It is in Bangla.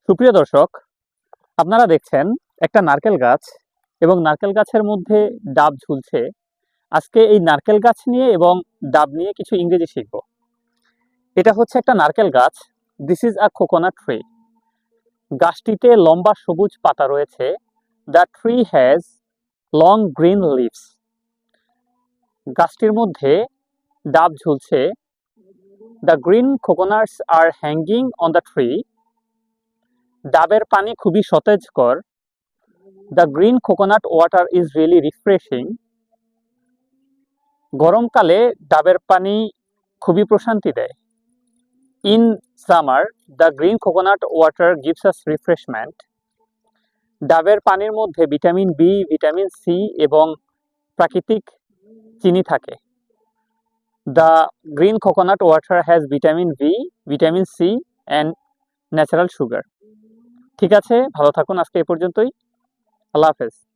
সুপ্রিয় দর্শক, আপনারা দেখছেন একটা নারকেল গাছ এবং নারকেল গাছের মধ্যে ডাব ঝুলছে। আজকে এই নারকেল গাছ নিয়ে এবং ডাব নিয়ে কিছু ইংরেজি শিখব। এটা হচ্ছে একটা নারকেল গাছ। This is a coconut tree. গাছটিতে লম্বা সবুজ পাতা রয়েছে। The tree has long green leaves. গাছটির মধ্যে ডাব ঝুলছে। The green coconuts are hanging on the tree. ডাবের পানি খুবই সতেজকর। The green coconut water is really refreshing. গরমকালে ডাবের পানি খুবই প্রশান্তি দেয়। In summer, the green coconut water gives us refreshment. ডাবের পানির মধ্যে ভিটামিন বি, ভিটামিন সি এবং প্রাকৃতিক চিনি থাকে। The green coconut water has vitamin B, vitamin C and natural sugar. ঠিক আছে, ভালো থাকুন। আজকে এই পর্যন্তই। আল্লাহ হাফেজ।